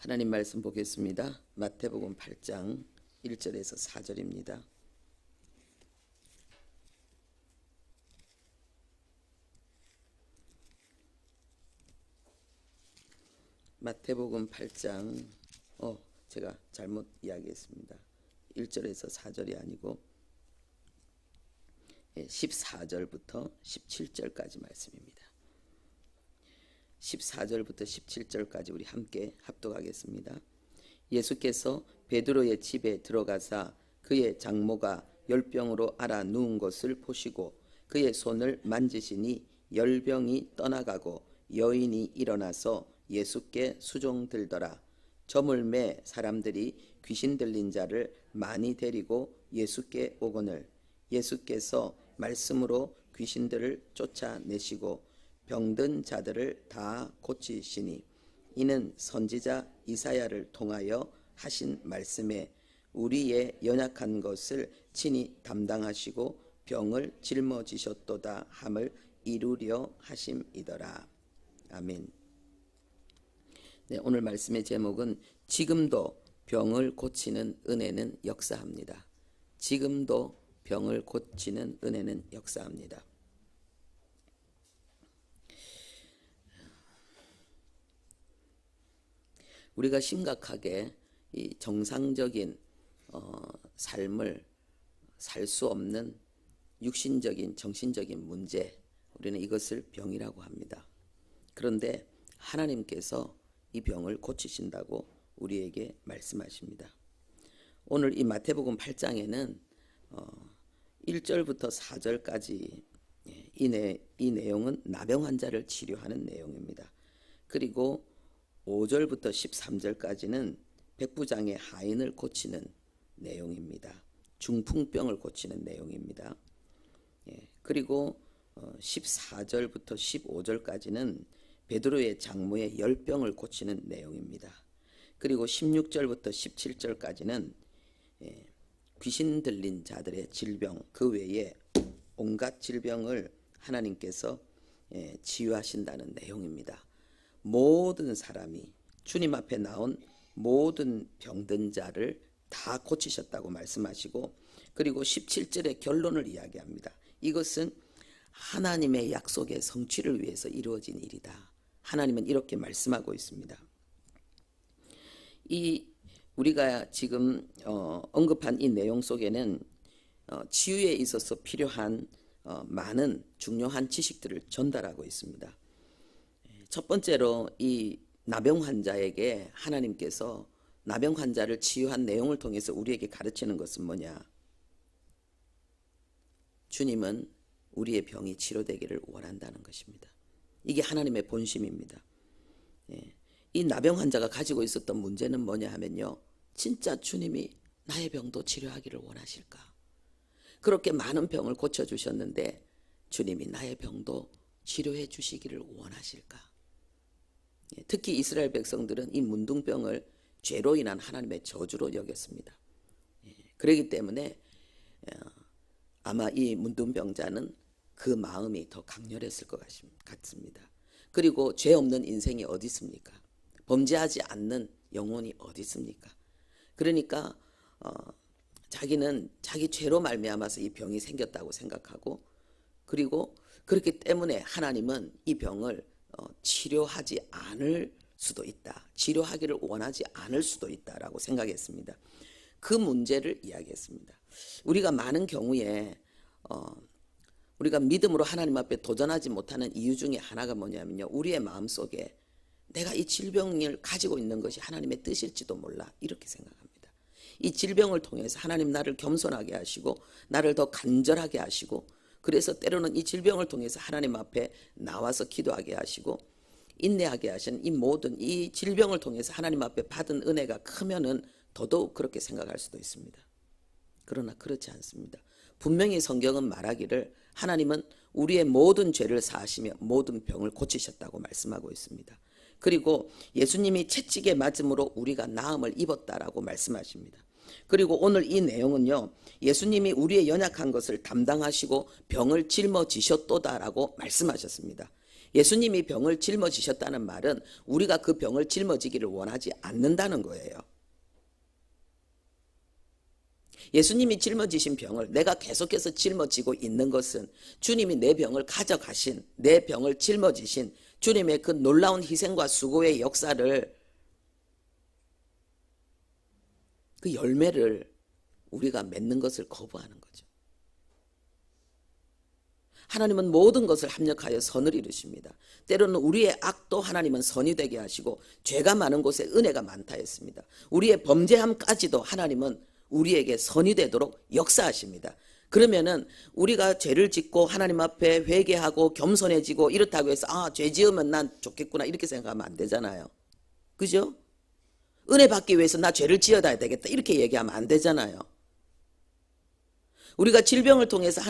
하나님 말씀 보겠습니다. 마태복음 8장 1절에서 4절입니다. 마태복음 8장 제가 잘못 이야기했습니다. 1절에서 4절이 아니고 14절부터 17절까지 말씀입니다. 14절부터 17절까지 우리 함께 합독하겠습니다. 예수께서 베드로의 집에 들어가사 그의 장모가 열병으로 앓아 누운 것을 보시고 그의 손을 만지시니 열병이 떠나가고 여인이 일어나서 예수께 수종들더라. 저물매 사람들이 귀신 들린 자를 많이 데리고 예수께 오거늘 예수께서 말씀으로 귀신들을 쫓아내시고 병든 자들을 다 고치시니 이는 선지자 이사야를 통하여 하신 말씀에 우리의 연약한 것을 친히 담당하시고 병을 짊어지셨도다 함을 이루려 하심이더라. 아멘. 네, 오늘 말씀의 제목은 지금도 병을 고치는 은혜는 역사합니다. 지금도 병을 고치는 은혜는 역사합니다. 우리가 심각하게 이 정상적인 삶을 살 수 없는 육신적인 정신적인 문제, 우리는 이것을 병이라고 합니다. 그런데 하나님께서 이 병을 고치신다고 우리에게 말씀하십니다. 오늘 이 마태복음 8장에는 1절부터 4절까지 이 내용은 나병 환자를 치료하는 내용입니다. 그리고 5절부터 13절까지는 백부장의 하인을 고치는 내용입니다. 중풍병을 고치는 내용입니다. 그리고 14절부터 15절까지는 베드로의 장모의 열병을 고치는 내용입니다. 그리고 16절부터 17절까지는 귀신 들린 자들의 질병, 그 외에 온갖 질병을 하나님께서 치유하신다는 내용입니다. 모든 사람이 주님 앞에 나온 모든 병든 자를 다 고치셨다고 말씀하시고, 그리고 17절의 결론을 이야기합니다. 이것은 하나님의 약속의 성취를 위해서 이루어진 일이다. 하나님은 이렇게 말씀하고 있습니다. 우리가 지금 언급한 이 내용 속에는 치유에 있어서 필요한 많은 중요한 지식들을 전달하고 있습니다. 첫 번째로 이 나병 환자에게 하나님께서 나병 환자를 치유한 내용을 통해서 우리에게 가르치는 것은 뭐냐? 주님은 우리의 병이 치료되기를 원한다는 것입니다. 이게 하나님의 본심입니다. 이 나병 환자가 가지고 있었던 문제는 뭐냐 하면요, 진짜 주님이 나의 병도 치료하기를 원하실까? 그렇게 많은 병을 고쳐주셨는데 주님이 나의 병도 치료해 주시기를 원하실까? 특히 이스라엘 백성들은 이 문둥병을 죄로 인한 하나님의 저주로 여겼습니다. 그렇기 때문에 아마 이 문둥병자는 그 마음이 더 강렬했을 것 같습니다. 그리고 죄 없는 인생이 어디 있습니까? 범죄하지 않는 영혼이 어디 있습니까? 그러니까 자기는 자기 죄로 말미암아서 이 병이 생겼다고 생각하고, 그리고 그렇기 때문에 하나님은 이 병을 치료하지 않을 수도 있다, 치료하기를 원하지 않을 수도 있다라고 생각했습니다. 그 문제를 이야기했습니다. 우리가 많은 경우에 우리가 믿음으로 하나님 앞에 도전하지 못하는 이유 중에 하나가 뭐냐면요, 우리의 마음속에 내가 이 질병을 가지고 있는 것이 하나님의 뜻일지도 몰라, 이렇게 생각합니다. 이 질병을 통해서 하나님 나를 겸손하게 하시고 나를 더 간절하게 하시고, 그래서 때로는 이 질병을 통해서 하나님 앞에 나와서 기도하게 하시고 인내하게 하신 이 질병을 통해서 하나님 앞에 받은 은혜가 크면은 더더욱 그렇게 생각할 수도 있습니다. 그러나 그렇지 않습니다. 분명히 성경은 말하기를 하나님은 우리의 모든 죄를 사하시며 모든 병을 고치셨다고 말씀하고 있습니다. 그리고 예수님이 채찍에 맞음으로 우리가 나음을 입었다라고 말씀하십니다. 그리고 오늘 이 내용은요, 예수님이 우리의 연약한 것을 담당하시고 병을 짊어지셨도다라고 말씀하셨습니다. 예수님이 병을 짊어지셨다는 말은 우리가 그 병을 짊어지기를 원하지 않는다는 거예요. 예수님이 짊어지신 병을 내가 계속해서 짊어지고 있는 것은 주님이 내 병을 가져가신, 내 병을 짊어지신 주님의 그 놀라운 희생과 수고의 역사를, 그 열매를 우리가 맺는 것을 거부하는 거죠. 하나님은 모든 것을 합력하여 선을 이루십니다. 때로는 우리의 악도 하나님은 선이 되게 하시고 죄가 많은 곳에 은혜가 많다 했습니다. 우리의 범죄함까지도 하나님은 우리에게 선이 되도록 역사하십니다. 그러면은 우리가 죄를 짓고 하나님 앞에 회개하고 겸손해지고 이렇다고 해서 죄 지으면 난 좋겠구나 이렇게 생각하면 안 되잖아요. 그죠? 은혜 받기 위해서 나 죄를 지어야 되겠다 이렇게 얘기하면 안 되잖아요. 우리가 질병을 통해서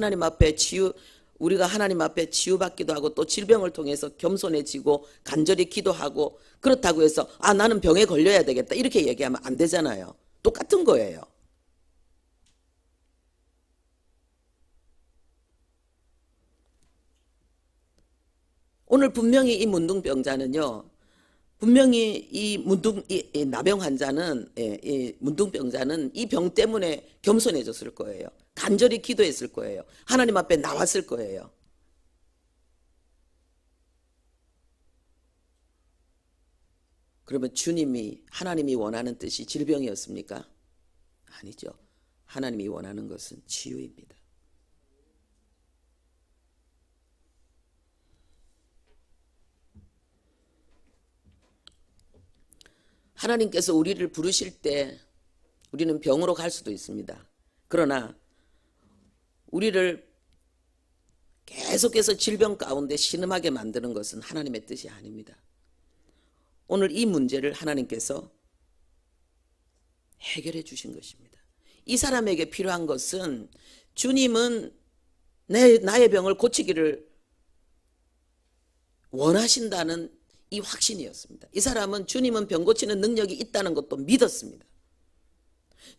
우리가 하나님 앞에 치유받기도 하고 또 질병을 통해서 겸손해지고 간절히 기도하고 그렇다고 해서 나는 병에 걸려야 되겠다 이렇게 얘기하면 안 되잖아요. 똑같은 거예요. 오늘 분명히 이 문둥병자는요, 분명히 이 나병 환자는, 이 문둥병자는 이 병 때문에 겸손해졌을 거예요. 간절히 기도했을 거예요. 하나님 앞에 나왔을 거예요. 그러면 하나님이 원하는 뜻이 질병이었습니까? 아니죠. 하나님이 원하는 것은 치유입니다. 하나님께서 우리를 부르실 때 우리는 병으로 갈 수도 있습니다. 그러나 우리를 계속해서 질병 가운데 신음하게 만드는 것은 하나님의 뜻이 아닙니다. 오늘 이 문제를 하나님께서 해결해 주신 것입니다. 이 사람에게 필요한 것은 주님은 나의 병을 고치기를 원하신다는 이 확신이었습니다. 이 사람은 주님은 병 고치는 능력이 있다는 것도 믿었습니다.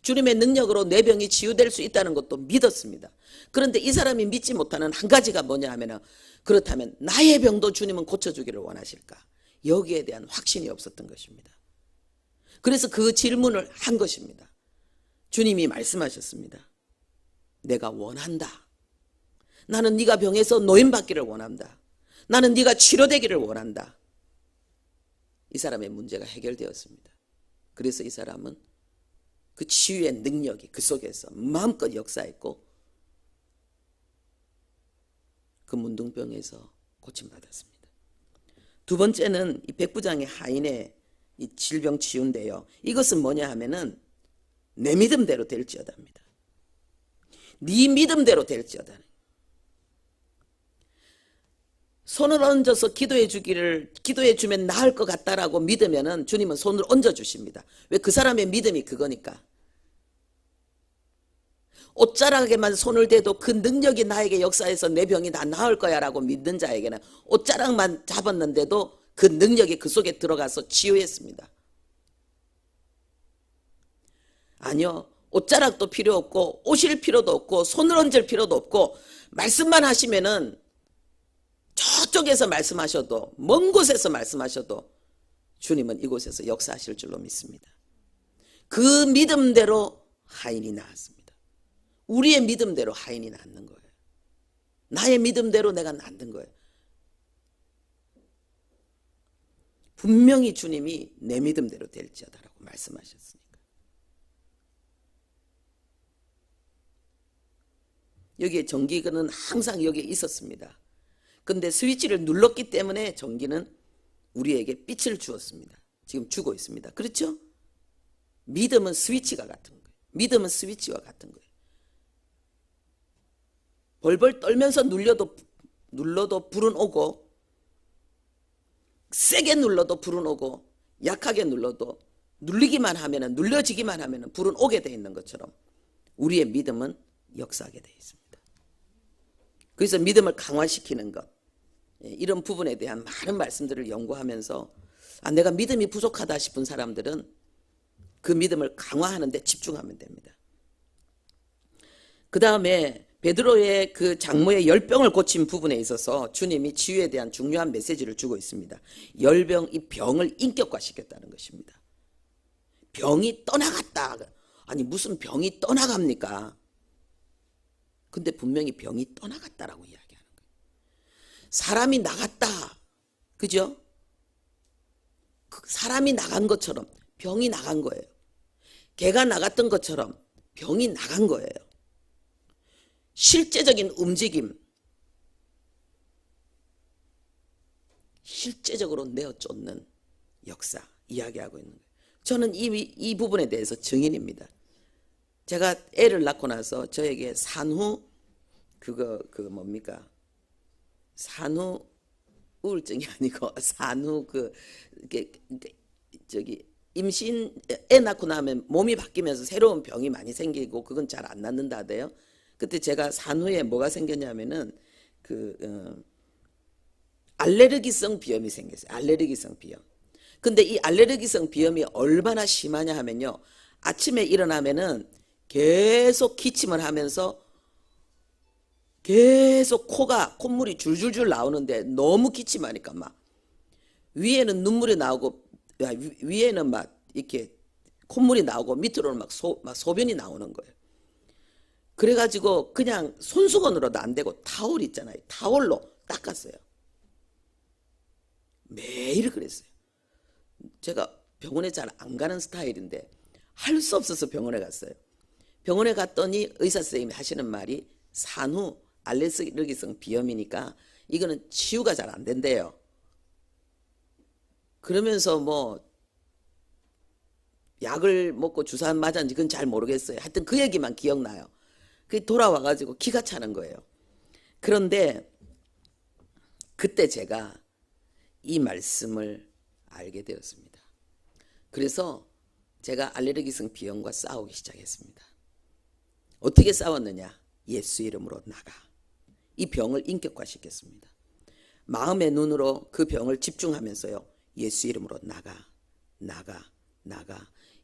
주님의 능력으로 내 병이 치유될 수 있다는 것도 믿었습니다. 그런데 이 사람이 믿지 못하는 한 가지가 뭐냐 하면, 그렇다면 나의 병도 주님은 고쳐주기를 원하실까? 여기에 대한 확신이 없었던 것입니다. 그래서 그 질문을 한 것입니다. 주님이 말씀하셨습니다. 내가 원한다. 나는 네가 병에서 노인받기를 원한다. 나는 네가 치료되기를 원한다. 이 사람의 문제가 해결되었습니다. 그래서 이 사람은 그 치유의 능력이 그 속에서 마음껏 역사했고 그 문둥병에서 고침받았습니다. 두 번째는 이 백부장의 하인의 이 질병 치유인데요. 이것은 뭐냐 하면은 내 믿음대로 될지어다입니다. 네 믿음대로 될지어다. 손을 얹어서 기도해 주면 나을 것 같다라고 믿으면은 주님은 손을 얹어 주십니다. 왜? 그 사람의 믿음이 그거니까. 옷자락에만 손을 대도 그 능력이 나에게 역사해서 내 병이 다 나을 거야라고 믿는 자에게는 옷자락만 잡았는데도 그 능력이 그 속에 들어가서 치유했습니다. 아니요. 옷자락도 필요 없고 오실 필요도 없고 손을 얹을 필요도 없고 말씀만 하시면은 저쪽에서 말씀하셔도 먼 곳에서 말씀하셔도 주님은 이곳에서 역사하실 줄로 믿습니다. 그 믿음대로 하인이 나았습니다. 우리의 믿음대로 하인이 낫는 거예요. 나의 믿음대로 내가 낫는 거예요. 분명히 주님이 내 믿음대로 될지어다라고 말씀하셨으니까. 여기에 전기는 항상 여기에 있었습니다. 근데 스위치를 눌렀기 때문에 전기는 우리에게 빛을 주었습니다. 지금 주고 있습니다. 그렇죠? 믿음은 스위치가 같은 거예요. 믿음은 스위치와 같은 거예요. 벌벌 떨면서 눌러도 불은 오고 세게 눌러도 불은 오고 약하게 눌러지기만 하면은 불은 오게 돼 있는 것처럼 우리의 믿음은 역사하게 돼 있습니다. 그래서 믿음을 강화시키는 것, 이런 부분에 대한 많은 말씀들을 연구하면서 내가 믿음이 부족하다 싶은 사람들은 그 믿음을 강화하는 데 집중하면 됩니다. 그 다음에 베드로의 그 장모의 열병을 고친 부분에 있어서 주님이 치유에 대한 중요한 메시지를 주고 있습니다. 열병, 이 병을 인격화시켰다는 것입니다. 병이 떠나갔다. 아니 무슨 병이 떠나갑니까? 근데 분명히 병이 떠나갔다라고 이야기하는 거예요. 사람이 나갔다. 그죠? 사람이 나간 것처럼 병이 나간 거예요. 개가 나갔던 것처럼 병이 나간 거예요. 실제적인 움직임, 실제적으로 내어 쫓는 역사 이야기하고 있는 거예요. 저는 이 부분에 대해서 증인입니다. 제가 애를 낳고 나서 저에게 산후 뭡니까? 산후 우울증이 아니고 산후 임신 애 낳고 나면 몸이 바뀌면서 새로운 병이 많이 생기고 그건 잘 안 낫는다 하대요. 그때 제가 산후에 뭐가 생겼냐면은 알레르기성 비염이 생겼어요. 알레르기성 비염. 근데 이 알레르기성 비염이 얼마나 심하냐 하면요. 아침에 일어나면은 계속 기침을 하면서 계속 콧물이 줄줄줄 나오는데 너무 기침하니까 막 위에는 눈물이 나오고 위에는 막 이렇게 콧물이 나오고 밑으로는 막 소변이 나오는 거예요. 그래가지고 그냥 손수건으로도 안 되고 타올 있잖아요. 타올로 닦았어요. 매일 그랬어요. 제가 병원에 잘 안 가는 스타일인데 할 수 없어서 병원에 갔어요. 병원에 갔더니 의사 선생님이 하시는 말이 산후 알레르기성 비염이니까 이거는 치유가 잘 안 된대요. 그러면서 뭐 약을 먹고 주사 맞았는지 그건 잘 모르겠어요. 하여튼 그 얘기만 기억나요. 그 돌아와가지고 기가 차는 거예요. 그런데 그때 제가 이 말씀을 알게 되었습니다. 그래서 제가 알레르기성 비염과 싸우기 시작했습니다. 어떻게 싸웠느냐? 예수 이름으로 나가. 이 병을 인격화시켰습니다. 마음의 눈으로 그 병을 집중하면서요. 예수 이름으로 나가.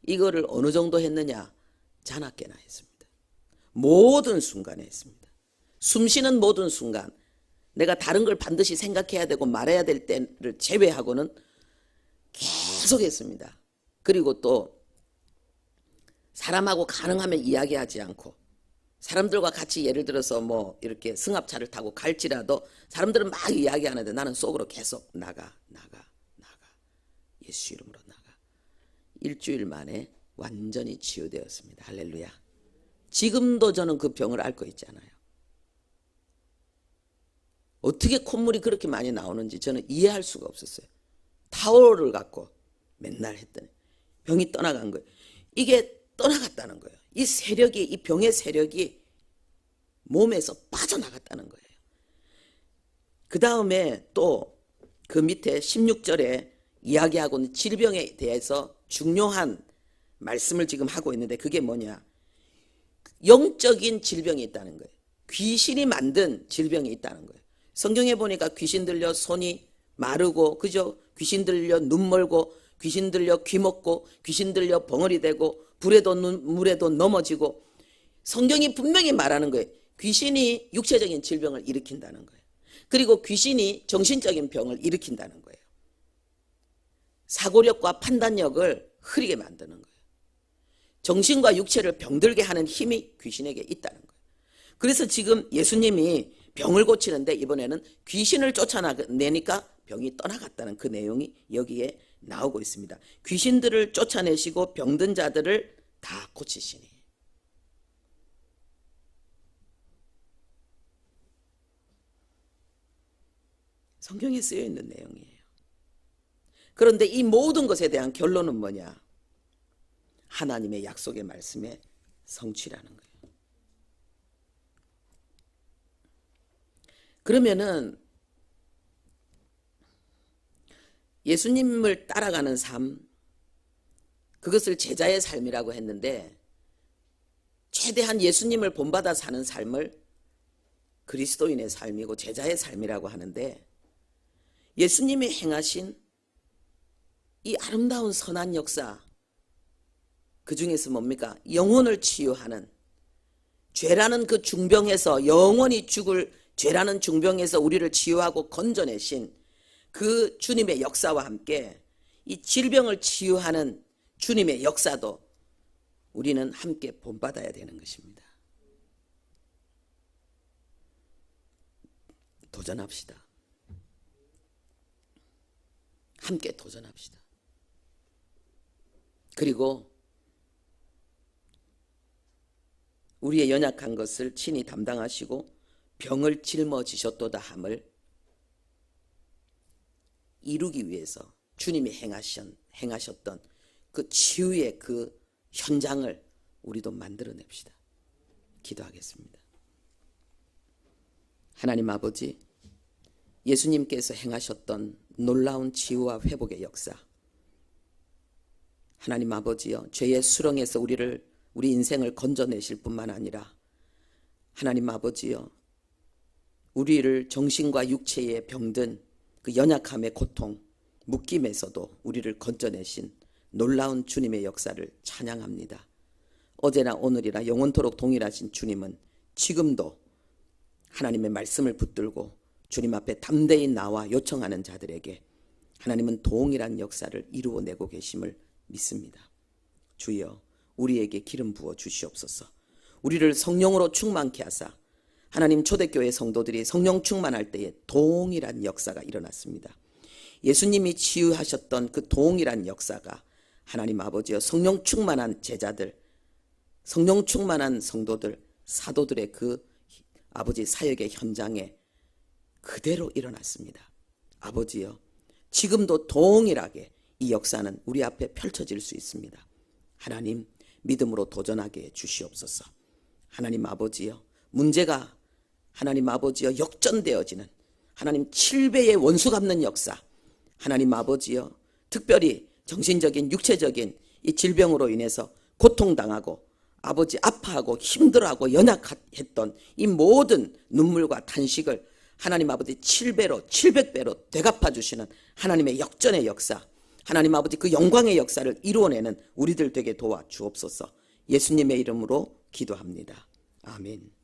이거를 어느 정도 했느냐? 자나깨나 했습니다. 모든 순간에 했습니다. 숨쉬는 모든 순간, 내가 다른 걸 반드시 생각해야 되고 말해야 될 때를 제외하고는 계속 했습니다. 그리고 또 사람하고 가능하면 이야기하지 않고 사람들과 같이 예를 들어서 뭐 이렇게 승합차를 타고 갈지라도 사람들은 막 이야기하는데 나는 속으로 계속 나가. 예수 이름으로 나가. 일주일 만에 완전히 치유되었습니다. 할렐루야. 지금도 저는 그 병을 앓고 있잖아요. 어떻게 콧물이 그렇게 많이 나오는지 저는 이해할 수가 없었어요. 타월을 갖고 맨날 했더니 병이 떠나간 거예요. 이게 떠나갔다는 거예요. 이 세력이, 이 병의 세력이 몸에서 빠져나갔다는 거예요. 그 다음에 또 그 밑에 16절에 이야기하고 있는 질병에 대해서 중요한 말씀을 지금 하고 있는데 그게 뭐냐? 영적인 질병이 있다는 거예요. 귀신이 만든 질병이 있다는 거예요. 성경에 보니까 귀신 들려 손이 마르고, 그죠? 귀신 들려 눈 멀고, 귀신 들려 귀 먹고, 귀신 들려 벙어리 되고, 불에도 물에도 넘어지고, 성경이 분명히 말하는 거예요. 귀신이 육체적인 질병을 일으킨다는 거예요. 그리고 귀신이 정신적인 병을 일으킨다는 거예요. 사고력과 판단력을 흐리게 만드는 거예요. 정신과 육체를 병들게 하는 힘이 귀신에게 있다는 거예요. 그래서 지금 예수님이 병을 고치는데 이번에는 귀신을 쫓아내니까 병이 떠나갔다는 그 내용이 여기에 나오고 있습니다. 귀신들을 쫓아내시고 병든 자들을 다 고치시니. 성경에 쓰여 있는 내용이에요. 그런데 이 모든 것에 대한 결론은 뭐냐? 하나님의 약속의 말씀에 성취라는 거예요. 그러면은 예수님을 따라가는 삶, 그것을 제자의 삶이라고 했는데 최대한 예수님을 본받아 사는 삶을 그리스도인의 삶이고 제자의 삶이라고 하는데 예수님이 행하신 이 아름다운 선한 역사, 그 중에서 뭡니까? 영혼을 치유하는, 죄라는 그 중병에서, 영원히 죽을 죄라는 중병에서 우리를 치유하고 건져내신 그 주님의 역사와 함께 이 질병을 치유하는 주님의 역사도 우리는 함께 본받아야 되는 것입니다. 도전합시다. 함께 도전합시다. 그리고 우리의 연약한 것을 친히 담당하시고 병을 짊어지셨도다 함을 이루기 위해서 주님이 행하셨던 그 치유의 그 현장을 우리도 만들어냅시다. 기도하겠습니다. 하나님 아버지, 예수님께서 행하셨던 놀라운 치유와 회복의 역사, 하나님 아버지여, 죄의 수렁에서 우리 인생을 건져내실 뿐만 아니라 하나님 아버지여, 우리를 정신과 육체에 병든 그 연약함의 고통, 묶임에서도 우리를 건져내신 놀라운 주님의 역사를 찬양합니다. 어제나 오늘이나 영원토록 동일하신 주님은 지금도 하나님의 말씀을 붙들고 주님 앞에 담대히 나와 요청하는 자들에게 하나님은 동일한 역사를 이루어내고 계심을 믿습니다. 주여, 우리에게 기름 부어 주시옵소서. 우리를 성령으로 충만케 하사 하나님 초대교회 성도들이 성령 충만할 때에 동일한 역사가 일어났습니다. 예수님이 치유하셨던 그 동일한 역사가 하나님 아버지여, 성령 충만한 제자들, 성령 충만한 성도들, 사도들의 그 아버지 사역의 현장에 그대로 일어났습니다. 아버지여, 지금도 동일하게 이 역사는 우리 앞에 펼쳐질 수 있습니다. 하나님, 믿음으로 도전하게 해 주시옵소서. 하나님 아버지여, 문제가 하나님 아버지여 역전되어지는 하나님 7배의 원수 갚는 역사, 하나님 아버지여, 특별히 정신적인 육체적인 이 질병으로 인해서 고통당하고 아버지 아파하고 힘들어하고 연약했던 이 모든 눈물과 탄식을 하나님 아버지 7배로 700배로 되갚아 주시는 하나님의 역전의 역사, 하나님 아버지 그 영광의 역사를 이루어내는 우리들 되게 도와 주옵소서. 예수님의 이름으로 기도합니다. 아멘.